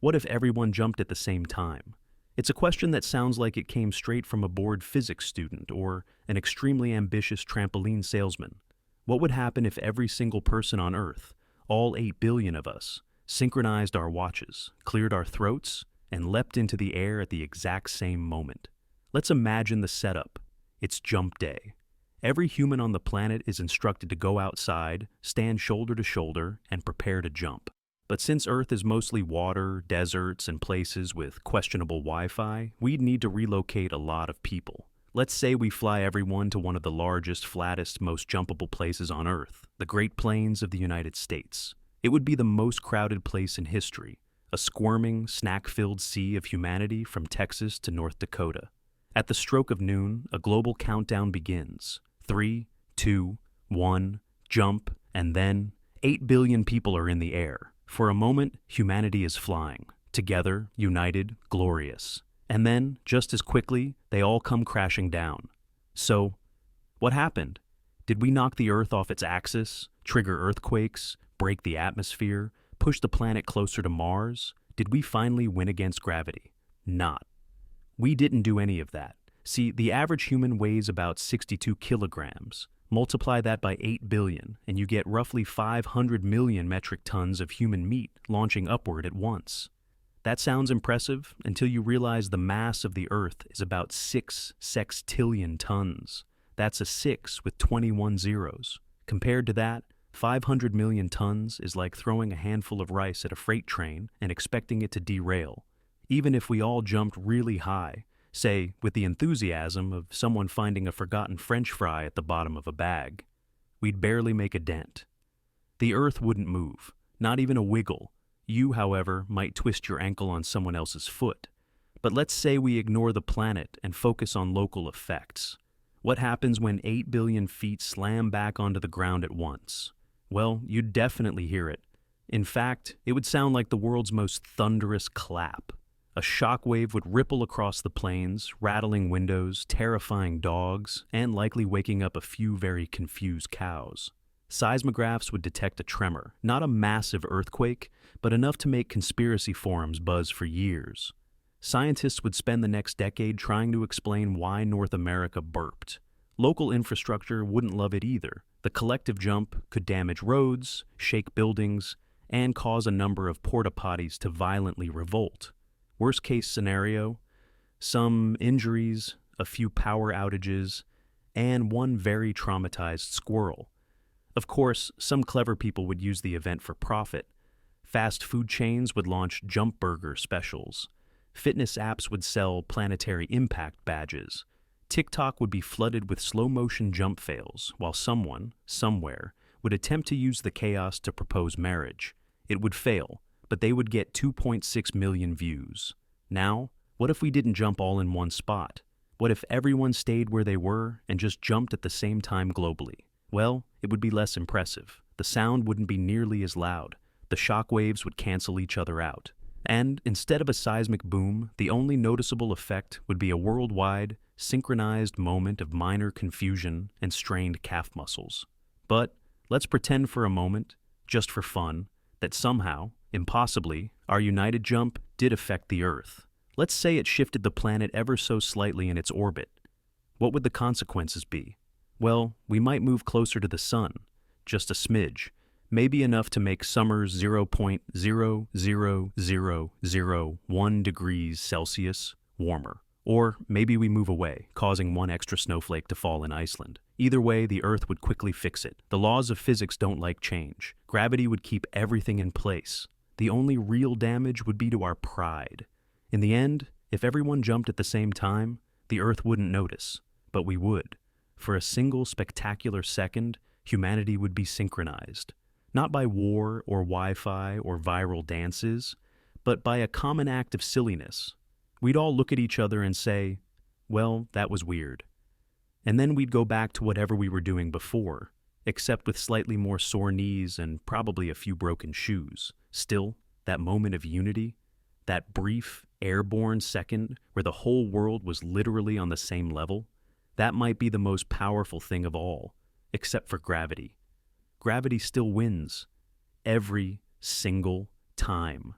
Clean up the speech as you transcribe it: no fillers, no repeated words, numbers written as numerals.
What if everyone jumped at the same time? It's a question that sounds like it came straight from a bored physics student or an extremely ambitious trampoline salesman. What would happen if every single person on Earth, all 8 billion of us, synchronized our watches, cleared our throats, and leapt into the air at the exact same moment? Let's imagine the setup. It's jump day. Every human on the planet is instructed to go outside, stand shoulder to shoulder, and prepare to jump. But since Earth is mostly water, deserts, and places with questionable Wi-Fi, we'd need to relocate a lot of people. Let's say we fly everyone to one of the largest, flattest, most jumpable places on Earth, the Great Plains of the United States. It would be the most crowded place in history, a squirming, snack-filled sea of humanity from Texas to North Dakota. At the stroke of noon, a global countdown begins. 3, 2, 1, jump, and then 8 billion people are in the air. For a moment, humanity is flying, together, united, glorious. And then, just as quickly, they all come crashing down. So, what happened? Did we knock the Earth off its axis, trigger earthquakes, break the atmosphere, push the planet closer to Mars? Did we finally win against gravity? Not. We didn't do any of that. See, the average human weighs about 62 kilograms. Multiply that by 8 billion, and you get roughly 500 million metric tons of human meat launching upward at once. That sounds impressive until you realize the mass of the Earth is about 6 sextillion tons. That's a 6 with 21 zeros. Compared to that, 500 million tons is like throwing a handful of rice at a freight train and expecting it to derail. Even if we all jumped really high, say, with the enthusiasm of someone finding a forgotten French fry at the bottom of a bag, we'd barely make a dent. The Earth wouldn't move, not even a wiggle. You, however, might twist your ankle on someone else's foot. But let's say we ignore the planet and focus on local effects. What happens when 8 billion feet slam back onto the ground at once? Well, you'd definitely hear it. In fact, it would sound like the world's most thunderous clap. A shockwave would ripple across the plains, rattling windows, terrifying dogs, and likely waking up a few very confused cows. Seismographs would detect a tremor, not a massive earthquake, but enough to make conspiracy forums buzz for years. Scientists would spend the next decade trying to explain why North America burped. Local infrastructure wouldn't love it either. The collective jump could damage roads, shake buildings, and cause a number of porta-potties to violently revolt. Worst case scenario, some injuries, a few power outages, and one very traumatized squirrel. Of course, some clever people would use the event for profit. Fast food chains would launch jump burger specials. Fitness apps would sell planetary impact badges. TikTok would be flooded with slow-motion jump fails, while someone, somewhere, would attempt to use the chaos to propose marriage. It would fail, but they would get 2.6 million views. Now, what if we didn't jump all in one spot? What if everyone stayed where they were and just jumped at the same time globally? Well, it would be less impressive. The sound wouldn't be nearly as loud. The shock waves would cancel each other out. And instead of a seismic boom, the only noticeable effect would be a worldwide, synchronized moment of minor confusion and strained calf muscles. But let's pretend for a moment, just for fun, that somehow, impossibly, our united jump did affect the Earth. Let's say it shifted the planet ever so slightly in its orbit. What would the consequences be? Well, we might move closer to the sun, just a smidge, maybe enough to make summers 0.00001 degrees Celsius warmer. Or maybe we move away, causing one extra snowflake to fall in Iceland. Either way, the Earth would quickly fix it. The laws of physics don't like change. Gravity would keep everything in place. The only real damage would be to our pride. In the end, if everyone jumped at the same time, the Earth wouldn't notice, but we would. For a single spectacular second, humanity would be synchronized. Not by war or Wi-Fi or viral dances, but by a common act of silliness. We'd all look at each other and say, well, that was weird. And then we'd go back to whatever we were doing before, except with slightly more sore knees and probably a few broken shoes. Still, that moment of unity, that brief, airborne second where the whole world was literally on the same level, that might be the most powerful thing of all, except for gravity. Gravity still wins, every single time.